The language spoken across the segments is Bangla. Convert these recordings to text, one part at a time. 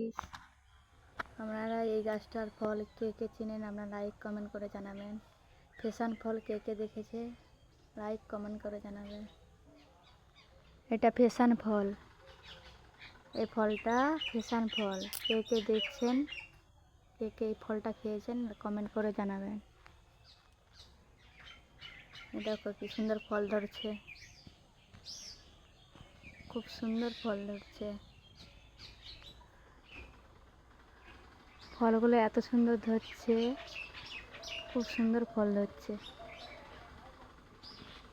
গাইস, আপনারা এই গাছটার ফল কে কে চিনেন? আপনারা লাইক কমেন্ট করে জানাবেন। ফ্যাশন ফল কে কে দেখেছে লাইক কমেন্ট করে জানাবেন। এটা ফ্যাশন ফল, এই ফলটা ফ্যাশন ফল। কে কে দেখছেন, কে কে এই ফলটা খেয়েছেন কমেন্ট করে জানাবেন। দেখো কি সুন্দর ফল ধরছে, খুব সুন্দর ফল ধরছে। ফলগুলো এত সুন্দর ধরছে, খুব সুন্দর ফল ধরছে,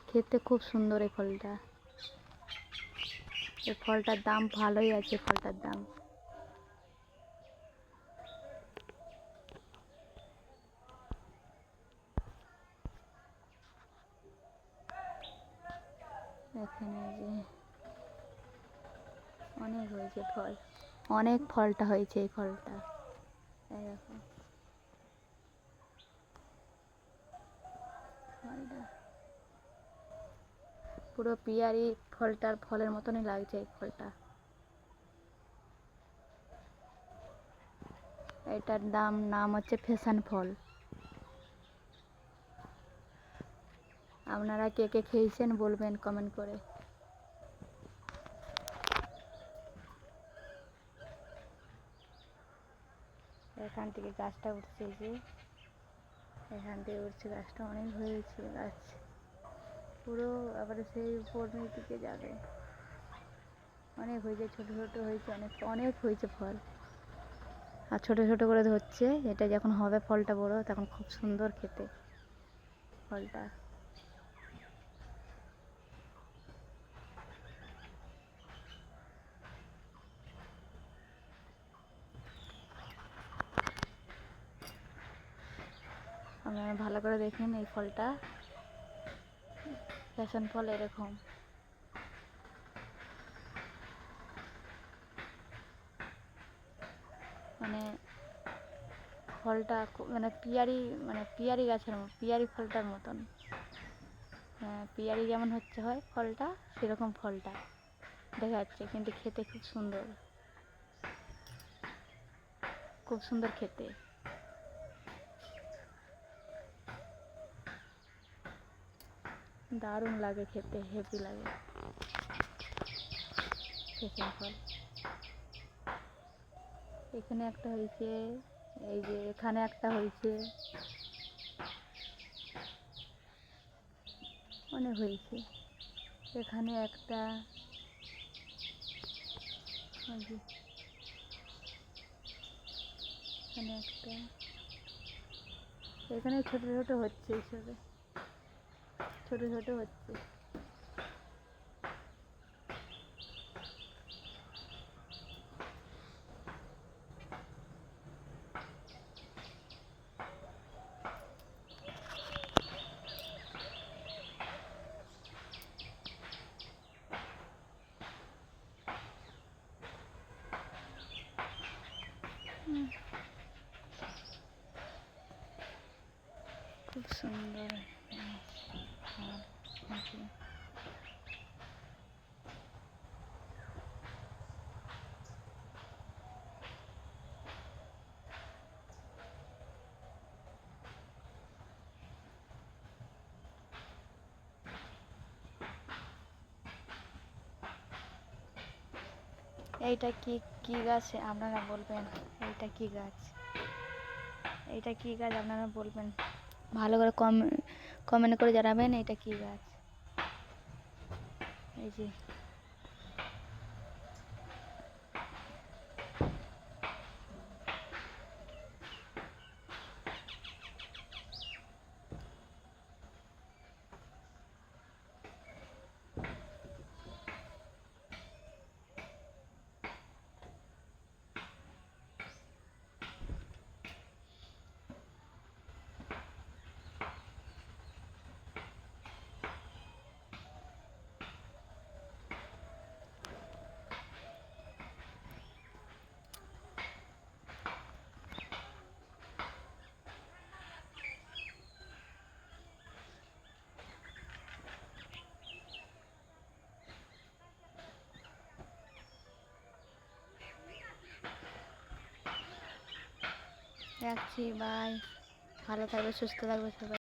খেতে খুব সুন্দর এই ফলটা। এই ফলটার দাম ভালোই আছে, ফলটার দাম। এখানে যে অনেক হয়েছে ফল, অনেক ফলটা হয়েছে এই ফলটা। এই দেখো ফলটা পুরো পিয়ারি ফলটার ফলের মতনই লাগছে এই ফলটা। এটার নাম হচ্ছে ফ্যাশন ফল। আপনারা কে কে খেয়েছেন বলবেন কমেন্ট করে। এখান থেকে গাছটা উঠছে, যে এখান থেকে উঠছে গাছটা, অনেক হয়েছে গাছ পুরো, আবার সেই উপরের দিকে যাবে। অনেক হয়েছে, ছোট ছোট হয়েছে, অনেক অনেক হয়েছে ফল, আর ছোট ছোট করে ধরছে। এটা যখন হবে ফলটা বড়, তখন খুব সুন্দর খেতে ফলটা। আপনারা ভালো করে দেখেন এই ফলটা, ফ্যাশন ফল এরকম। মানে ফলটা মানে পিয়ারি গাছের মতো, পিয়ারি ফলটার মতন। পিয়ারি যেমন হয় ফলটা, সেরকম ফলটা দেখা যাচ্ছে, কিন্তু খেতে খুব সুন্দর, খুব সুন্দর খেতে। দারুণ লাগে খেতে, হেভি লাগে ফ্যাশন ফল। এখানে একটা হয়েছে, এই যে এখানে একটা হয়েছে, অনেক হয়েছে। এখানে একটা, এখানে একটা, এখানে ছোট ছোট হচ্ছে, এইসবে ছোট ছোট হচ্ছে। খুব সুন্দর। এইটা কি গাছ আপনারা বলবেন? এইটা কি গাছ? এইটা কি গাছ আপনারা বলবেন, ভালো করে কমেন্ট করে জানাবেন এটা কি গাছ। এই যে রাখছি, বাই। ভালো থাকবে, সুস্থ থাকবে সবাই।